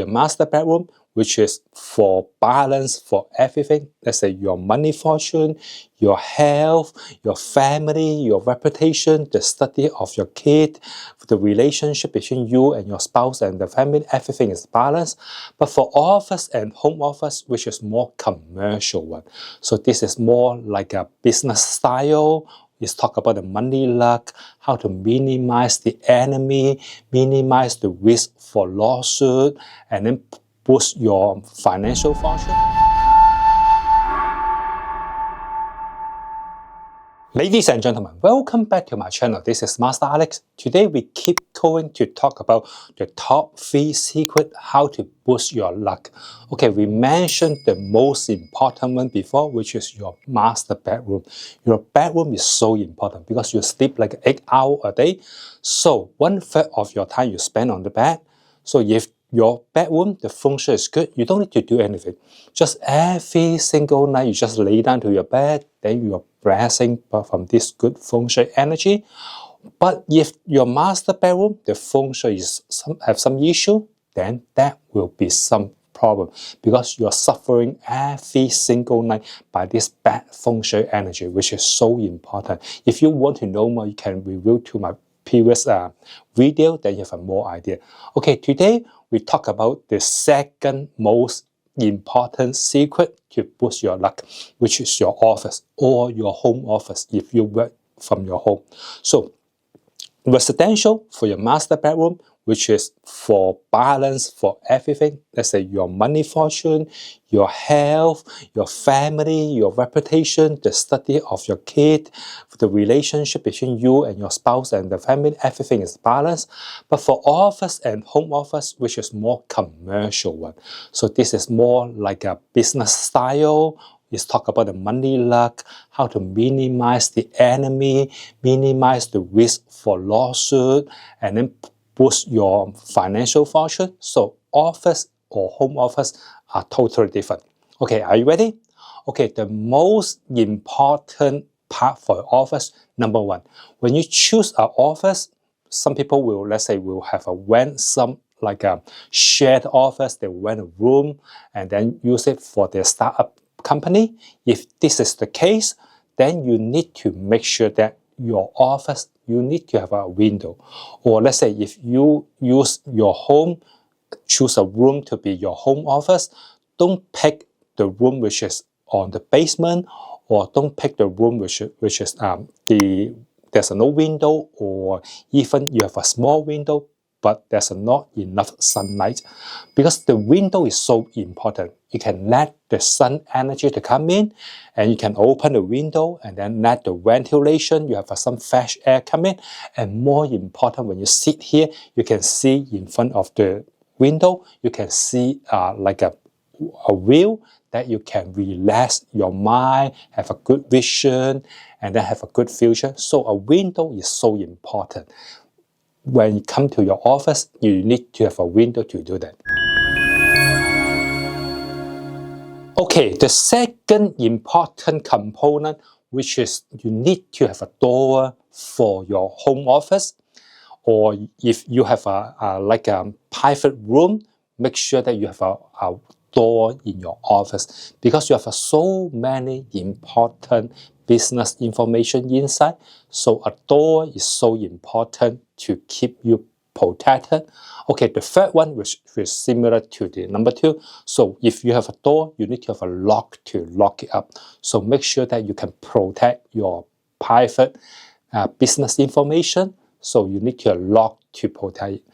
Your master bedroom, which is for balance for everything. Let's say your money fortune, your health, your family, your reputation, the study of your kid, the relationship between you and your spouse and the family, everything is balanced. But for office and home office, which is more commercial one. So this is more like a business style. It's talk about the money luck, how to minimize the enemy, minimize the risk for lawsuit, and then boost your financial fortune. Ladies and gentlemen, welcome back to my channel. This is Master Alex. Today we keep going to talk about the top 3 secrets how to boost your luck. Okay, we mentioned the most important one before, which is your master bedroom. Your bedroom is so important because you sleep like 8 hours a day. So 1/3 of your time you spend on the bed. So if your bedroom, the Feng Shui is good, you don't need to do anything. Just every single night, you just lay down to your bed, then you are blessing from this good Feng Shui energy. But if your master bedroom, the Feng Shui is have some issue, then that will be some problem because you are suffering every single night by this bad Feng Shui energy, which is so important. If you want to know more, you can review to my previous video, then you have more idea. Okay, today we talk about the second most important secret to boost your luck, which is your office or your home office if you work from your home. So residential for your master bedroom, which is for balance for everything. Let's say your money fortune, your health, your family, your reputation, the study of your kid, the relationship between you and your spouse and the family, everything is balanced. But for office and home office, which is more commercial one. So this is more like a business style. It's talk about the money luck, how to minimize the enemy, minimize the risk for lawsuit, and then boost your financial fortune. So office or home office are totally different. Okay, are you ready? Okay, the most important part for office, number 1, when you choose an office, some people will, let's say, will have a rent some like a shared office. They rent a room and then use it for their startup company. If this is the case, then you need to make sure that your office, you need to have a window. Or let's say if you use your home, choose a room to be your home office, don't pick the room which is on the basement, or don't pick the room which is there's no window, or even you have a small window but there's not enough sunlight, because the window is so important. You can let the sun energy to come in, and you can open the window and then let the ventilation, you have some fresh air come in. And more important, when you sit here, you can see in front of the window, you can see like a view that you can relax your mind, have a good vision, and then have a good future. So a window is so important. When you come to your office, you need to have a window to do that. Okay, the second important component, which is you need to have a door for your home office, or if you have like a private room, make sure that you have a door in your office, because you have so many important business information inside. So a door is so important to keep you protected. Okay, the third one, which is similar to the number 2. So if you have a door, you need to have a lock to lock it up. So make sure that you can protect your private business information. So you need to have a lock to protect it.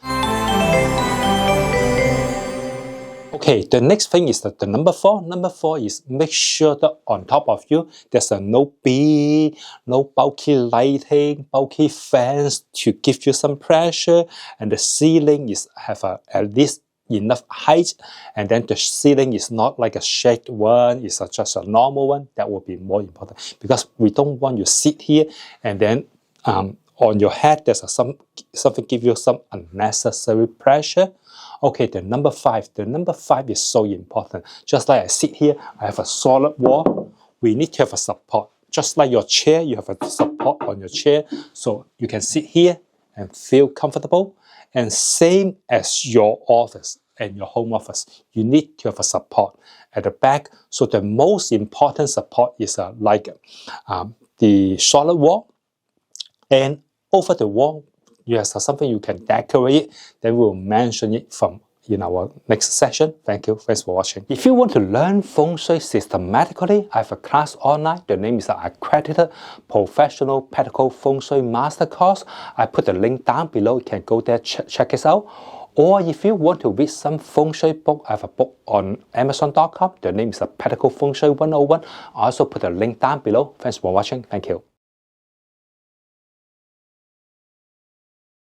Okay, the next thing is the number 4. Number 4 is make sure that on top of you, there's no bee, no bulky lighting, bulky fans to give you some pressure, and the ceiling is have at least enough height, and then the ceiling is not like a shaped one, it's just a normal one. That will be more important, because we don't want you sit here and then on your head there's something give you some unnecessary pressure. Okay, the number 5. The number 5 is so important. Just like I sit here, I have a solid wall. We need to have a support. Just like your chair, you have a support on your chair, so you can sit here and feel comfortable. And same as your office. and your home office, you need to have a support at the back. So the most important support is like the solid wall, and over the wall you have something you can decorate. Then we'll mention it in our next session. Thank you. Thanks for watching. If you want to learn Feng Shui systematically, I have a class online. The name is Accredited Professional Practical Feng Shui Master Course. I put the link down below. You can go there, check it out. Or if you want to read some Feng Shui book, I have a book on Amazon.com. The name is Practical Feng Shui 101. I also put the link down below. Thanks for watching. Thank you.